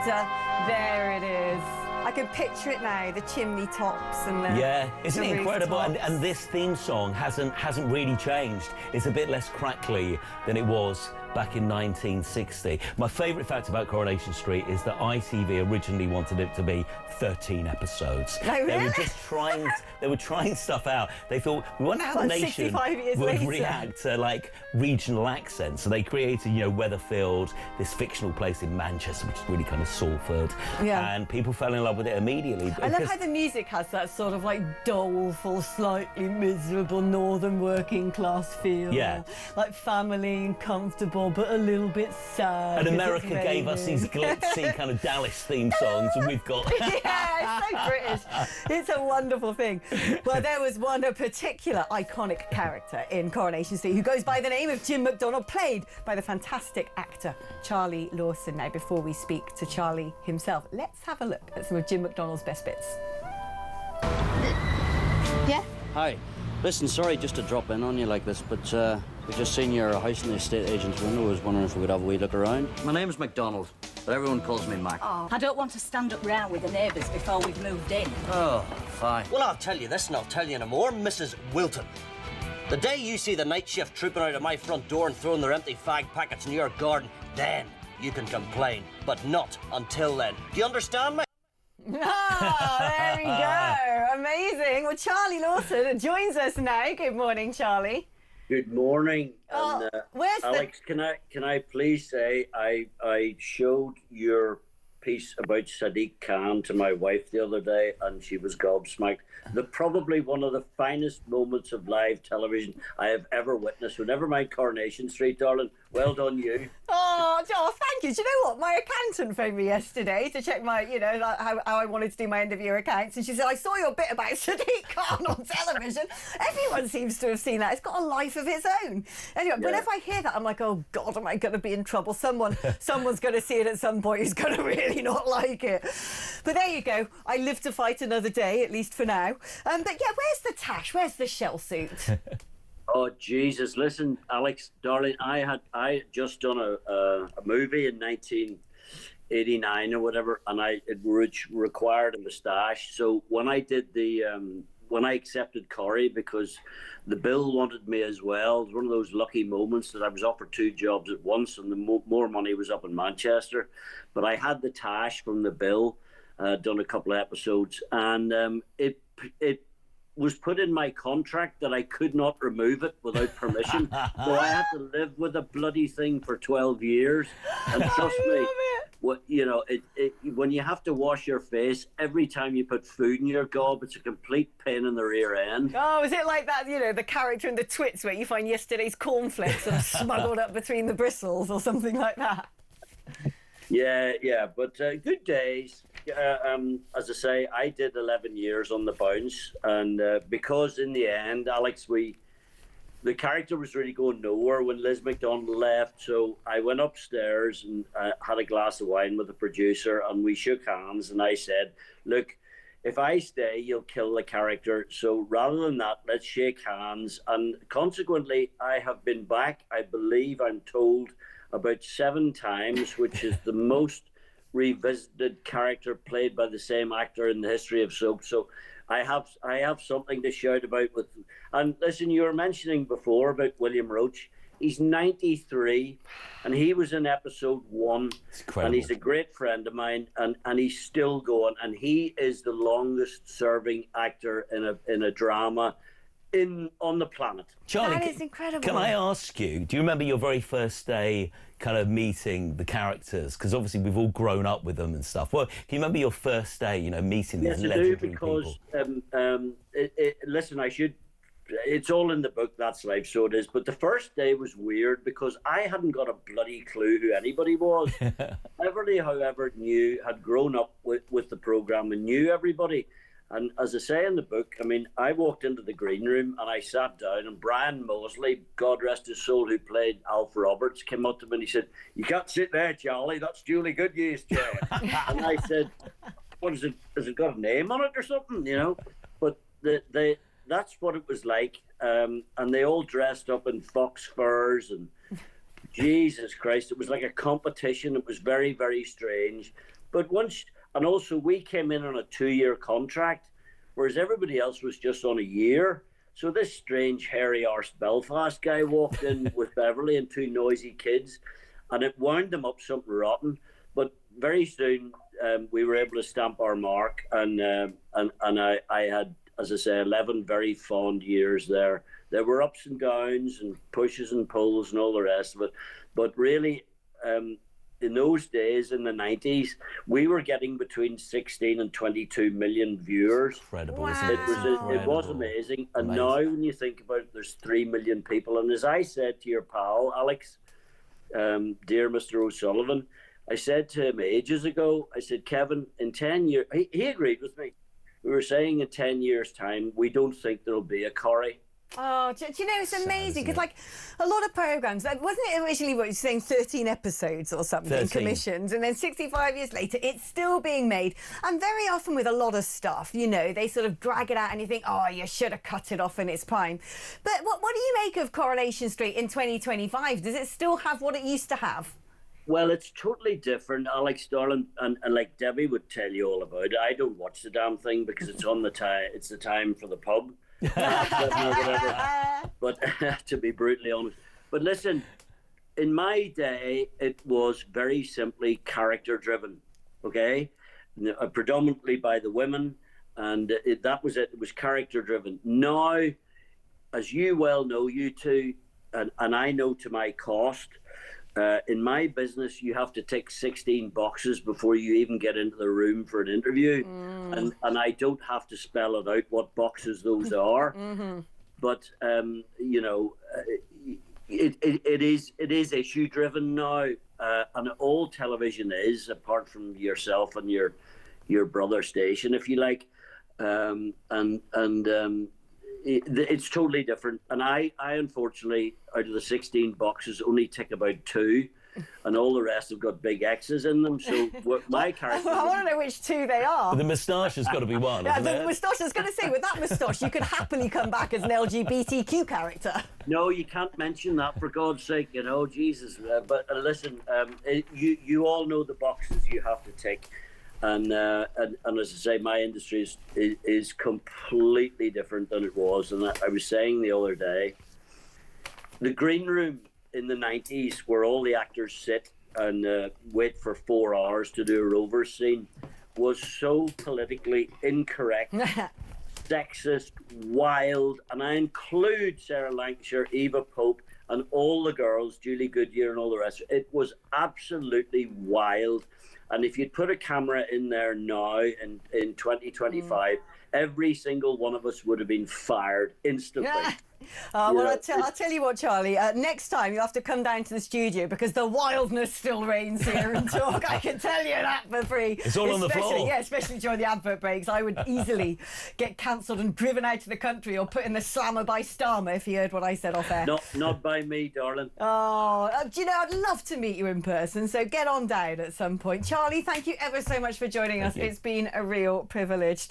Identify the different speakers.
Speaker 1: actor. There it is. I can picture it now, the chimney tops and the...
Speaker 2: Yeah, isn't it incredible?
Speaker 1: rooftops.
Speaker 2: And this theme song hasn't really changed. It's a bit less crackly than it was back in 1960. My favourite fact about Coronation Street is that ITV originally wanted it to be 13 episodes.
Speaker 1: Oh, really?
Speaker 2: They were just trying, they were trying stuff out. They thought, we wonder how the nation
Speaker 1: 65 years
Speaker 2: would
Speaker 1: later.
Speaker 2: react to, like, regional accents. So they created, you know, Weatherfield, this fictional place in Manchester, which is really kind of Salford.
Speaker 1: Yeah.
Speaker 2: And people fell in love with it immediately.
Speaker 1: I love how the music has that sort of like doleful, slightly miserable northern working class feel.
Speaker 2: Yeah.
Speaker 1: Like family and comfortable, but a little bit sad.
Speaker 2: And
Speaker 1: 'cause
Speaker 2: America
Speaker 1: it's
Speaker 2: gave us
Speaker 1: raining.
Speaker 2: these glitzy kind of Dallas theme songs, and we've got...
Speaker 1: Yeah, it's so British. It's a wonderful thing. Well, there was a particular iconic character in Coronation Street who goes by the name of Jim McDonald, played by the fantastic actor Charlie Lawson. Now, before we speak to Charlie himself, let's have a look at some of Jim McDonald's best bits.
Speaker 3: Yeah?
Speaker 4: Hi. Listen, sorry just to drop in on you like this, but we just seen your house in the estate agent's window. I was wondering if we could have a wee look around. My name's McDonald, but everyone calls me Mac.
Speaker 3: Oh, I don't want to stand up row with the neighbours before we've moved in.
Speaker 4: Oh, fine.
Speaker 5: Well, I'll tell you this and I'll tell you no more, Mrs. Wilton. The day you see the night shift trooping out of my front door and throwing their empty fag packets in your garden, then you can complain, but not until then. Do you understand me?
Speaker 1: Ah, there we go. Amazing. Well, Charlie Lawson joins us now. Good morning, Charlie.
Speaker 6: Good morning.
Speaker 1: Oh,
Speaker 6: And,
Speaker 1: where's
Speaker 6: Alex, can I please say I showed your piece about Sadiq Khan to my wife the other day, and she was gobsmacked. Probably one of the finest moments of live television I have ever witnessed. So never mind Coronation Street, darling. Well done, you.
Speaker 1: Oh, thank you. Do you know what? My accountant phoned me yesterday to check my, you know, how I wanted to do my end of year accounts. And she said, I saw your bit about Sadiq Khan on television. Everyone seems to have seen that. It's got a life of its own. Anyway,
Speaker 6: Yeah.
Speaker 1: whenever I hear that, I'm like, oh, God, am I going to be in trouble? Someone's going to see it at some point who's going to really not like it. But there you go. I live to fight another day, at least for now. But yeah, where's the tash? Where's the shell suit?
Speaker 6: Oh Jesus! Listen, Alex, darling, I had just done a movie in 1989 or whatever, and it required a moustache. So when I did when I accepted Corrie, because the bill wanted me as well, it was one of those lucky moments that I was offered 2 jobs at once, and the more money was up in Manchester. But I had the tash from the bill, done a couple of episodes, and it was put in my contract that I could not remove it without permission. So I had to live with a bloody thing for 12 years. And trust me, you know, when you have to wash your face every time you put food in your gob, it's a complete pain in the rear end.
Speaker 1: Oh, is it like that, you know, the character in the Twits where you find yesterday's cornflakes sort of smuggled up between the bristles or something like that?
Speaker 6: Yeah, but good days. As I say, I did 11 years on the bounce, and because in the end, Alex, the character was really going nowhere when Liz McDonald left, so I went upstairs and had a glass of wine with the producer, and we shook hands, and I said, look, if I stay, you'll kill the character, so rather than that, let's shake hands. And consequently, I have been back, I believe, I'm told, about 7 times, which is the most revisited character played by the same actor in the history of soap. So I have something to shout about with. And listen, you were mentioning before about William Roach. He's 93, and he was in episode 1, and he's a great friend of mine, and he's still going, and he is the longest serving actor in a drama on the planet.
Speaker 2: Charlie,
Speaker 1: that is incredible.
Speaker 2: Can I ask you, do you remember your very first day kind of meeting the characters? Because obviously we've all grown up with them and stuff. Well, can you remember your first day, you know, meeting these legendary people?
Speaker 6: Yes, I do, because, listen, it's all in the book, that's life, so it is. But the first day was weird because I hadn't got a bloody clue who anybody was. Everybody, however, had grown up with the programme and knew everybody. And as I say in the book, I mean, I walked into the green room and I sat down, and Brian Mosley, God rest his soul, who played Alf Roberts, came up to me and he said, "You can't sit there, Charlie, that's Julie Goodyear's chair." And I said, "What is it? Has it got a name on it or something?" You know? But that's what it was like. And they all dressed up in fox furs, and Jesus Christ, it was like a competition. It was very, very strange. But once, and also we came in on a 2-year contract, whereas everybody else was just on a year. So this strange, hairy-arsed Belfast guy walked in with Beverly and 2 noisy kids, and it wound them up something rotten. But very soon, we were able to stamp our mark, and I had, as I say, 11 very fond years there. There were ups and downs and pushes and pulls and all the rest of it. But really, in those days, in the 90s, we were getting between 16 and 22 million viewers.
Speaker 2: Incredible,
Speaker 1: wow.
Speaker 2: isn't it?
Speaker 6: It was amazing. And now when you think about it, there's 3 million people. And as I said to your pal, Alex, dear Mr. O'Sullivan, I said to him ages ago, I said, Kevin, in 10 years, he agreed with me. We were saying in 10 years' time, we don't think there'll be a Corrie.
Speaker 1: Oh, do you know, it's amazing because, like, a lot of programmes, wasn't it originally what you were saying, 13 episodes or something,
Speaker 2: 13.
Speaker 1: commissioned, and then 65 years later, it's still being made. And very often with a lot of stuff, you know, they sort of drag it out and you think, oh, you should have cut it off in its prime. But what do you make of Coronation Street in 2025? Does it still have what it used to have?
Speaker 6: Well, it's totally different, Alex, darling, and like Debbie would tell you all about it. I don't watch the damn thing because it's on the time. It's the time for the pub. But to be brutally honest, but listen, in my day, it was very simply character driven. Okay, predominantly by the women, and that was it. It was character driven. Now, as you well know, you two, and I know to my cost. In my business, you have to tick 16 boxes before you even get into the room for an interview. And I don't have to spell it out what boxes those are. But, you know, it is issue driven now. And all television is, apart from yourself and your brother station, if you like. It's totally different, and I unfortunately, out of the 16 boxes, only tick about 2, and all the rest have got big X's in them. So what my character...
Speaker 1: I want to know which 2 they are.
Speaker 2: The moustache has got to be one,
Speaker 1: Yeah,
Speaker 2: hasn't
Speaker 1: the
Speaker 2: it?
Speaker 1: moustache, I was going to say, with that moustache, you could happily come back as an LGBTQ character.
Speaker 6: No, you can't mention that, for God's sake, you know, Jesus. But listen, you all know the boxes you have to tick. And as I say, my industry is completely different than it was. And I was saying the other day, the green room in the 90s, where all the actors sit and wait for 4 hours to do a Rovers scene, was so politically incorrect, sexist, wild, and I include Sarah Lancashire, Eva Pope, and all the girls, Julie Goodyear and all the rest. It was absolutely wild. And if you'd put a camera in there now in 2025, every single one of us would have been fired instantly.
Speaker 1: Well, I'll tell you what, Charlie, next time you'll have to come down to the studio because the wildness still reigns here and talk. I can tell you that for free.
Speaker 2: It's all on the floor.
Speaker 1: Yeah, especially during the advert breaks. I would easily get cancelled and driven out of the country or put in the slammer by Starmer if you heard what I said off air.
Speaker 6: Not by me, darling.
Speaker 1: Oh, do you know, I'd love to meet you in person, so get on down at some point. Charlie, thank you ever so much for joining us. It's been a real privilege.